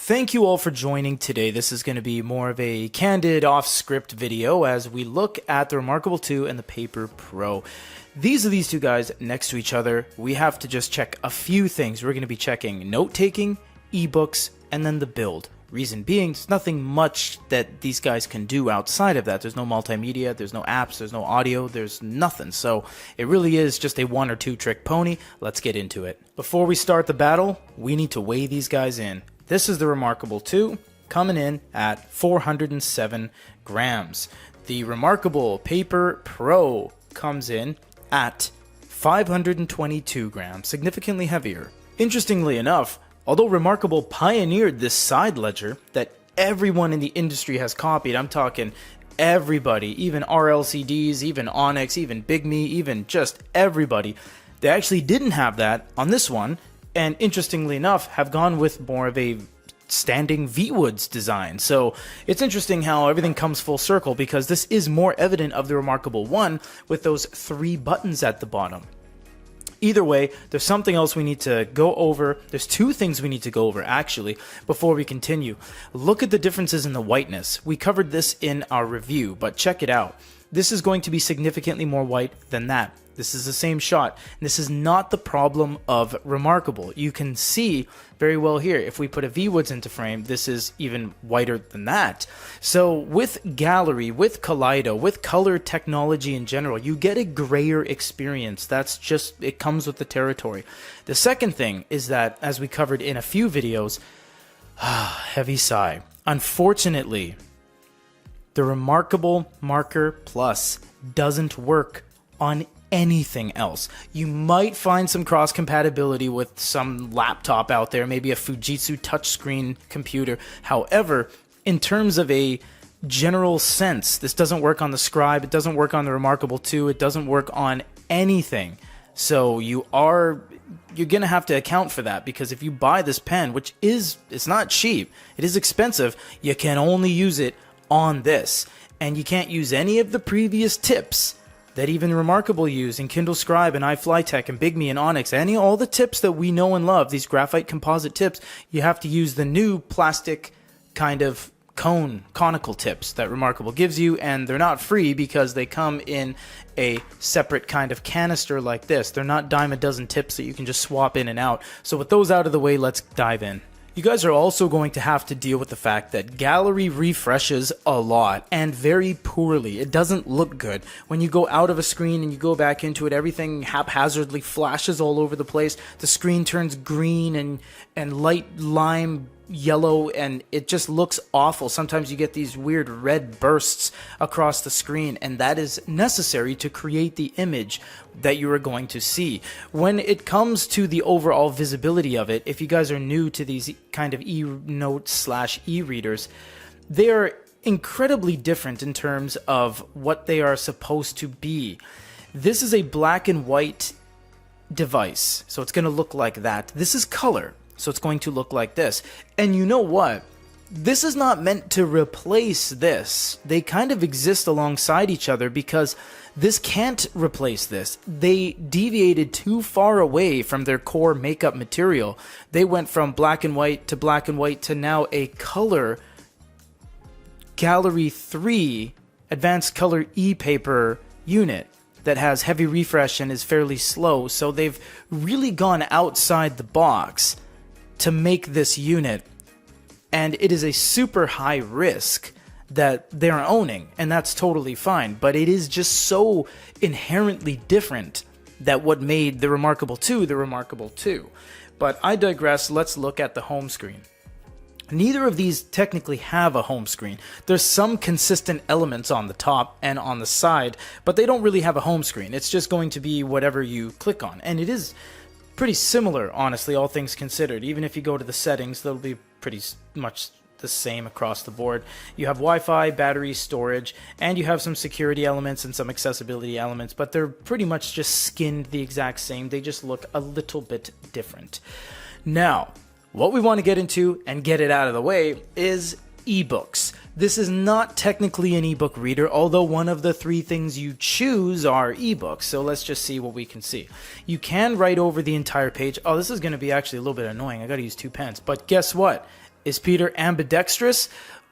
Thank you all for joining today. This is going to be more of a candid off-script video as we look at the Remarkable 2 and the Paper Pro. These are these two guys next to each other. We have to just check a few things. We're going to be checking note-taking, ebooks, and then the build. Reason being, there's nothing much that these guys can do outside of that. There's no multimedia, there's no apps, there's no audio, there's nothing. So it really is just a one or two trick pony. Let's get into it. Before we start the battle, we need to weigh these guys in. This is the Remarkable 2, coming in at 407 grams. The Remarkable Paper Pro comes in at 522 grams, significantly heavier. Interestingly enough, although Remarkable pioneered this side ledger that everyone in the industry has copied, I'm talking everybody, even RLCDs, even Onyx, even bigme, even just everybody, they actually didn't have that on this one, and interestingly enough, have gone with more of a standing V-Woods design. So it's interesting how everything comes full circle, because this is more evident of the Remarkable 1 with those 3 buttons at the bottom. Either way, there's something else we need to go over. There's 2 things we need to go over, actually, before we continue. Look at the differences in the whiteness. We covered this in our review, but check it out. This is going to be significantly more white than that. This is the same shot. This is not the problem of Remarkable. You can see very well here, if we put a V-Woods into frame, this is even whiter than that. So with gallery, with Kaleido, with color technology in general, you get a grayer experience. That's just, it comes with the territory. The second thing is that, as we covered in a few videos, heavy sigh. Unfortunately, the Remarkable Marker Plus doesn't work on anything else. You might find some cross compatibility with some laptop out there, maybe a Fujitsu touchscreen computer. However, in terms of a general sense, this doesn't work on the Scribe, it doesn't work on the Remarkable 2, it doesn't work on anything. So you're gonna have to account for that, because if you buy this pen, which it's not cheap, it is expensive, you can only use it on this, and you can't use any of the previous tips that even Remarkable use in Kindle Scribe and iFlyTech and bigme and Onyx, all the tips that we know and love, these graphite composite tips. You have to use the new plastic kind of conical tips that Remarkable gives you, and they're not free because they come in a separate kind of canister like this. They're not dime a dozen tips that you can just swap in and out. So with those out of the way, let's dive in. You guys are also going to have to deal with the fact that gallery refreshes a lot and very poorly. It doesn't look good. When you go out of a screen and you go back into it, everything haphazardly flashes all over the place. The screen turns green and light lime yellow, and it just looks awful. Sometimes you get these weird red bursts across the screen, and that is necessary to create the image that you are going to see. When it comes to the overall visibility of it, if you guys are new to these kind of e-notes / e-readers, they are incredibly different in terms of what they are supposed to be. This is a black and white device, so it's going to look like that. This is color, so it's going to look like this. And you know what? This is not meant to replace this. They kind of exist alongside each other, because this can't replace this. They deviated too far away from their core makeup material. They went from black and white to now a color Gallery 3 advanced color e-paper unit that has heavy refresh and is fairly slow. So they've really gone outside the box to make this unit, and it is a super high risk that they're owning, and that's totally fine, but it is just so inherently different that what made the Remarkable 2 the Remarkable 2. But I digress. Let's look at the home screen. Neither of these technically have a home screen. There's some consistent elements on the top and on the side, but they don't really have a home screen. It's just going to be whatever you click on, and it is pretty similar, honestly, all things considered. Even if you go to the settings, they'll be pretty much the same across the board. You have Wi-Fi, battery, storage, and you have some security elements and some accessibility elements, but they're pretty much just skinned the exact same. They just look a little bit different. Now, what we want to get into and get it out of the way is ebooks. This is not technically an ebook reader, although one of the 3 things you choose are ebooks. So let's just see what we can see. You can write over the entire page. Oh, this is going to be actually a little bit annoying. I got to use 2 pens. But guess what? Is Peter ambidextrous?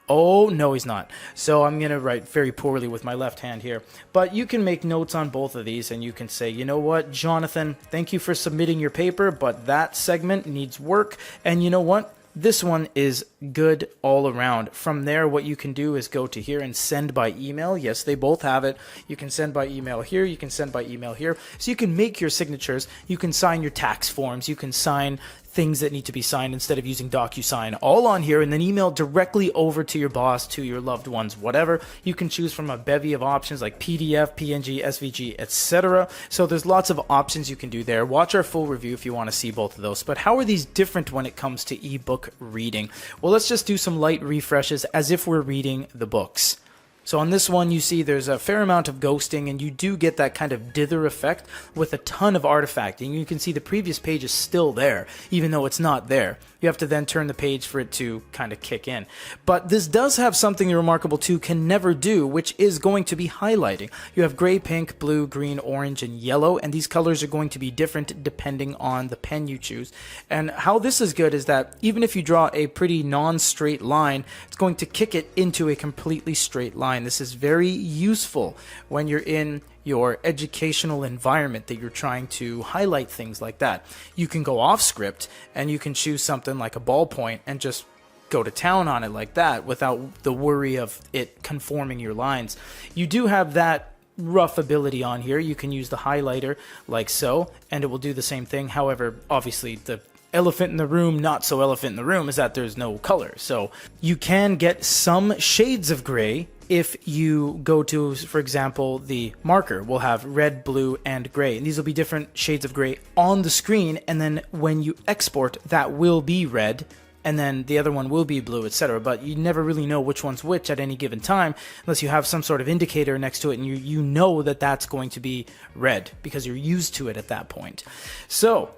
Oh, no, he's not. So I'm going to write very poorly with my left hand here. But you can make notes on both of these, and you can say, you know what, Jonathan, thank you for submitting your paper, but that segment needs work. And you know what? This one is good all around. From there, what you can do is go to here and send by email. Yes, they both have it. You can send by email here. You can send by email here. So you can make your signatures. You can sign your tax forms. You can sign things that need to be signed instead of using DocuSign, all on here, and then email directly over to your boss, to your loved ones, whatever. You can choose from a bevy of options like PDF, PNG, SVG, etc. So there's lots of options you can do there. Watch our full review if you want to see both of those. But how are these different when it comes to ebook reading? Well, let's just do some light refreshes as if we're reading the books. So on this one, you see there's a fair amount of ghosting, and you do get that kind of dither effect with a ton of artifacting. You can see the previous page is still there, even though it's not there. You have to then turn the page for it to kind of kick in. But this does have something the Remarkable 2 can never do, which is going to be highlighting. You have gray, pink, blue, green, orange, and yellow, and these colors are going to be different depending on the pen you choose. And how this is good is that even if you draw a pretty non-straight line, it's going to kick it into a completely straight line. This is very useful when you're in your educational environment that you're trying to highlight things like that. You can go off script and you can choose something like a ballpoint and just go to town on it like that without the worry of it conforming your lines. You do have that rough ability on here. You can use the highlighter like so, and it will do the same thing. However, obviously the elephant in the room, not so elephant in the room, is that there's no color. So you can get some shades of gray if you go to, for example, the marker will have red, blue, and gray. And these will be different shades of gray on the screen. And then when you export, that will be red, and then the other one will be blue, etc. But you never really know which one's which at any given time unless you have some sort of indicator next to it, and you know that that's going to be red because you're used to it at that point. So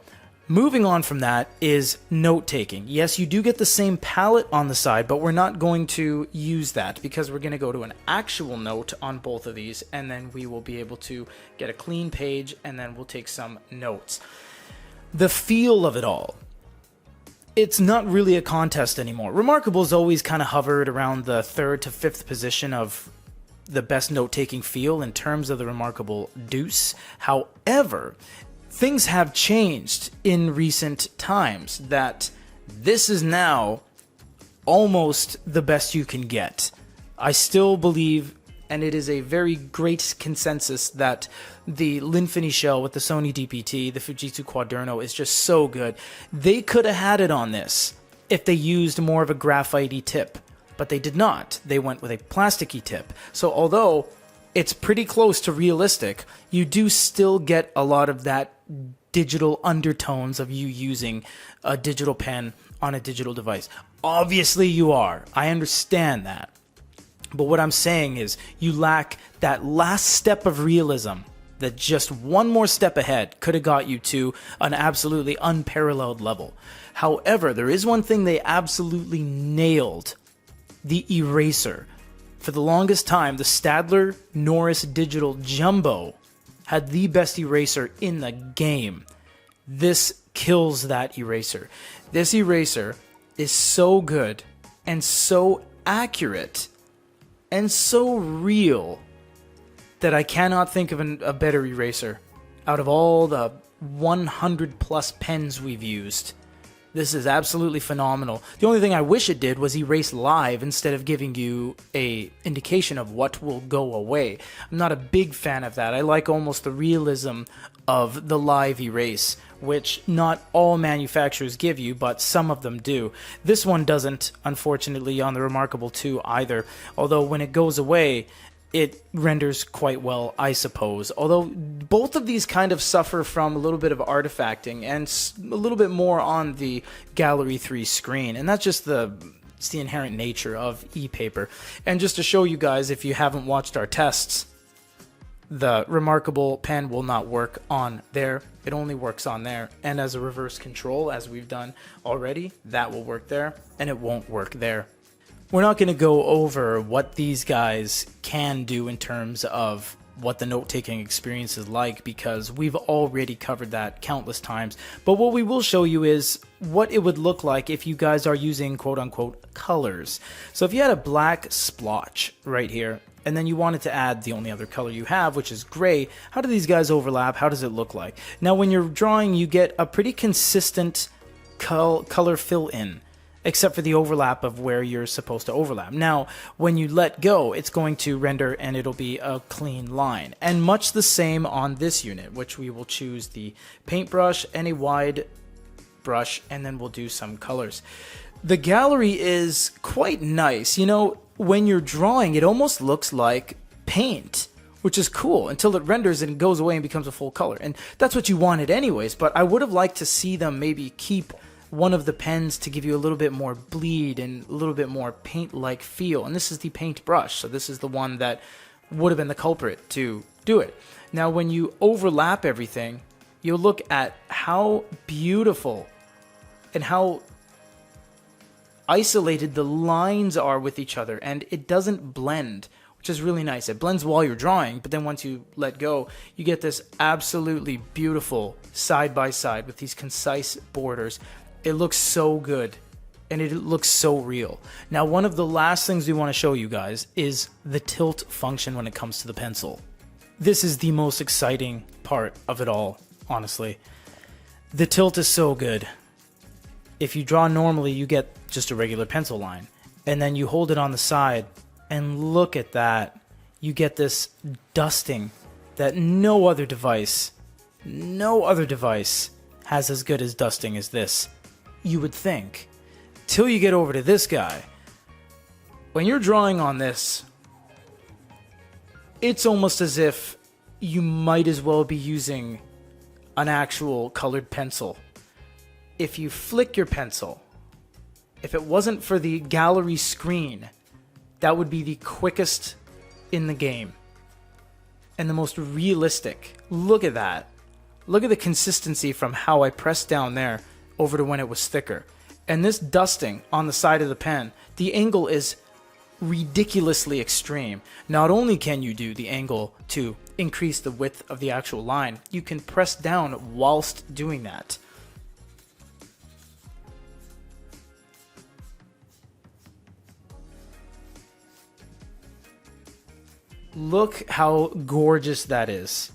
moving on from that is note-taking. Yes, you do get the same palette on the side, but we're not going to use that because we're going to go to an actual note on both of these, and then we will be able to get a clean page, and then we'll take some notes. The feel of it all. It's not really a contest anymore. Remarkable's always kind of hovered around the 3rd to 5th position of the best note-taking feel in terms of the Remarkable Deuce. However, things have changed in recent times that this is now almost the best you can get. I still believe, and it is a very great consensus, that the Linfini shell with the Sony DPT, the Fujitsu Quaderno, is just so good. They could have had it on this if they used more of a graphite-y tip, but they did not. They went with a plasticky tip. So although it's pretty close to realistic, you do still get a lot of that digital undertones of you using a digital pen on a digital device. Obviously you are. I understand that. But what I'm saying is you lack that last step of realism, that just one more step ahead could have got you to an absolutely unparalleled level. However, there is one thing they absolutely nailed: the eraser. For the longest time, the Staedtler Norris Digital Jumbo had the best eraser in the game. This kills that eraser. This eraser is so good and so accurate and so real that I cannot think of a better eraser. Out of all the 100 plus pens we've used, this is absolutely phenomenal. The only thing I wish it did was erase live instead of giving you a indication of what will go away. I'm not a big fan of that. I like almost the realism of the live erase, which not all manufacturers give you, but some of them do. This one doesn't, unfortunately, on the Remarkable 2 either, although when it goes away, it renders quite well, I suppose. Although both of these kind of suffer from a little bit of artifacting and a little bit more on the Gallery 3 screen, and that's just it's the inherent nature of e-paper. And just to show you guys, if you haven't watched our tests, the Remarkable pen will not work on there. It only works on there. And as a reverse control, as we've done already, that will work there, and it won't work there. We're not going to go over what these guys can do in terms of what the note-taking experience is like, because we've already covered that countless times. But what we will show you is what it would look like if you guys are using quote-unquote colors. So if you had a black splotch right here, and then you wanted to add the only other color you have, which is gray, how do these guys overlap? How does it look like? Now, when you're drawing, you get a pretty consistent color fill-in, except for the overlap of where you're supposed to overlap. Now, when you let go, it's going to render and it'll be a clean line. And much the same on this unit, which we will choose the paintbrush and a wide brush, and then we'll do some colors. The gallery is quite nice. You know, when you're drawing, it almost looks like paint, which is cool until it renders and goes away and becomes a full color. And that's what you wanted anyways, but I would have liked to see them maybe keep one of the pens to give you a little bit more bleed and a little bit more paint-like feel. And this is the paintbrush, so this is the one that would have been the culprit to do it. Now, when you overlap everything, you'll look at how beautiful and how isolated the lines are with each other, and it doesn't blend, which is really nice. It blends while you're drawing, but then once you let go, you get this absolutely beautiful side by side with these concise borders. It looks so good, and it looks so real. Now, one of the last things we want to show you guys is the tilt function when it comes to the pencil. This is the most exciting part of it all, honestly. The tilt is so good. If you draw normally, you get just a regular pencil line, and then you hold it on the side, and look at that. You get this dusting that no other device has as good as dusting as this, you would think. Till you get over to this guy. When you're drawing on this, it's almost as if you might as well be using an actual colored pencil. If you flick your pencil, if it wasn't for the gallery screen, that would be the quickest in the game and the most realistic. Look at that. Look at the consistency from how I pressed down there over to when it was thicker. And this dusting on the side of the pen, the angle is ridiculously extreme. Not only can you do the angle to increase the width of the actual line, you can press down whilst doing that. Look how gorgeous that is.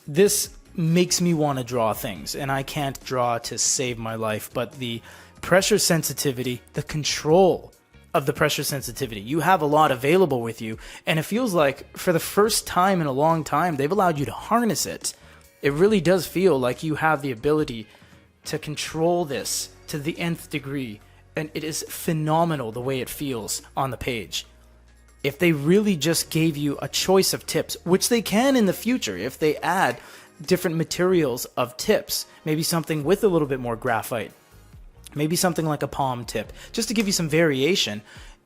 This makes me want to draw things, and I can't draw to save my life, but the pressure sensitivity, the control of the pressure sensitivity, you have a lot available with you, and it feels like for the first time in a long time, they've allowed you to harness it. It really does feel like you have the ability to control this to the nth degree, and it is phenomenal the way it feels on the page. If they really just gave you a choice of tips, which they can in the future, if they add different materials of tips, maybe something with a little bit more graphite, maybe something like a palm tip, just to give you some variation,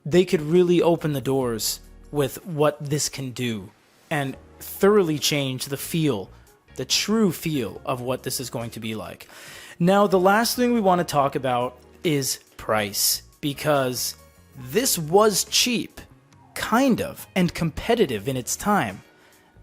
they could really open the doors with what this can do and thoroughly change the feel, the true feel of what this is going to be like. Now, the last thing we want to talk about is price, because this was cheap, kind of, and competitive in its time.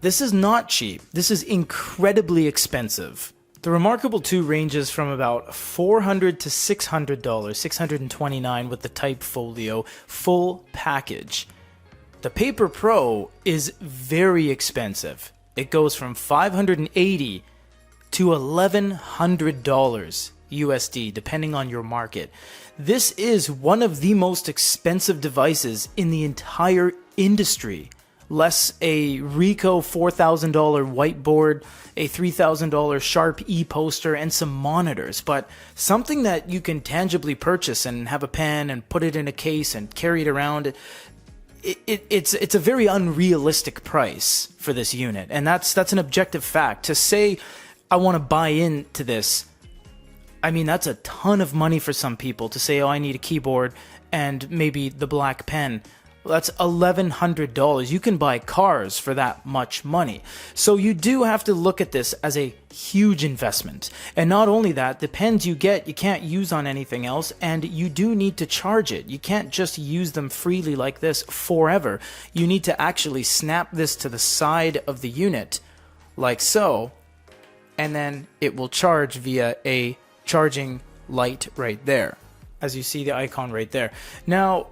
This is not cheap. This is incredibly expensive. The Remarkable 2 ranges from about $400 to $600, $629 with the type folio, full package. The Paper Pro is very expensive. It goes from $580 to $1,100 USD, depending on your market. This is one of the most expensive devices in the entire industry. Less a Ricoh $4,000 whiteboard, a $3,000 Sharp e-poster, and some monitors. But something that you can tangibly purchase and have a pen and put it in a case and carry it around. It's a very unrealistic price for this unit, and that's an objective fact. To say I want to buy into this, I mean, that's a ton of money for some people to say, oh, I need a keyboard and maybe the black pen. Well, that's $1,100. You can buy cars for that much money. So you do have to look at this as a huge investment. And not only that, the pens you get, you can't use on anything else, and you do need to charge it. You can't just use them freely like this forever. You need to actually snap this to the side of the unit, like so, and then it will charge via a charging light right there, as you see the icon right there. Now,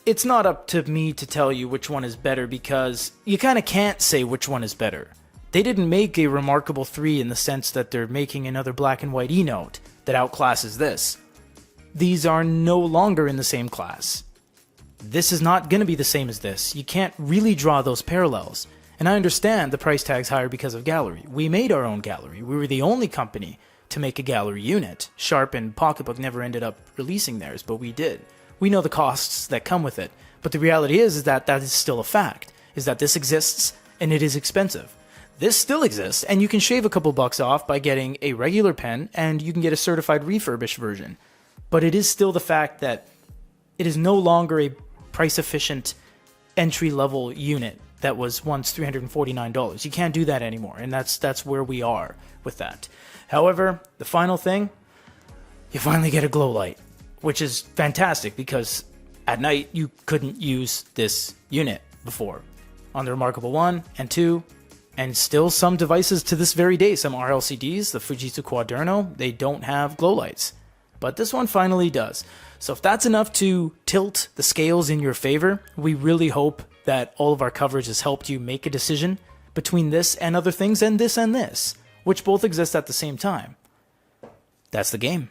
it's not up to me to tell you which one is better, because you kind of can't say which one is better. They didn't make a Remarkable 3 in the sense that they're making another black and white eNote that outclasses this. These are no longer in the same class. This is not going to be the same as this. You can't really draw those parallels. And I understand the price tag's higher because of gallery. We made our own gallery. We were the only company to make a gallery unit. Sharp and Pocketbook never ended up releasing theirs, but we did. We know the costs that come with it. But the reality is that that is still a fact, is that this exists and it is expensive. This still exists, and you can shave a couple bucks off by getting a regular pen, and you can get a certified refurbished version. But it is still the fact that it is no longer a price-efficient entry-level unit that was once $349. You can't do that anymore, and that's where we are with that. However, the final thing, you finally get a glow light, which is fantastic because at night you couldn't use this unit before. On the Remarkable 1 and 2, and still some devices to this very day, some RLCDs, the Fujitsu Quaderno, they don't have glow lights. But this one finally does. So if that's enough to tilt the scales in your favor, we really hope that all of our coverage has helped you make a decision between this and other things, and this, which both exist at the same time. That's the game.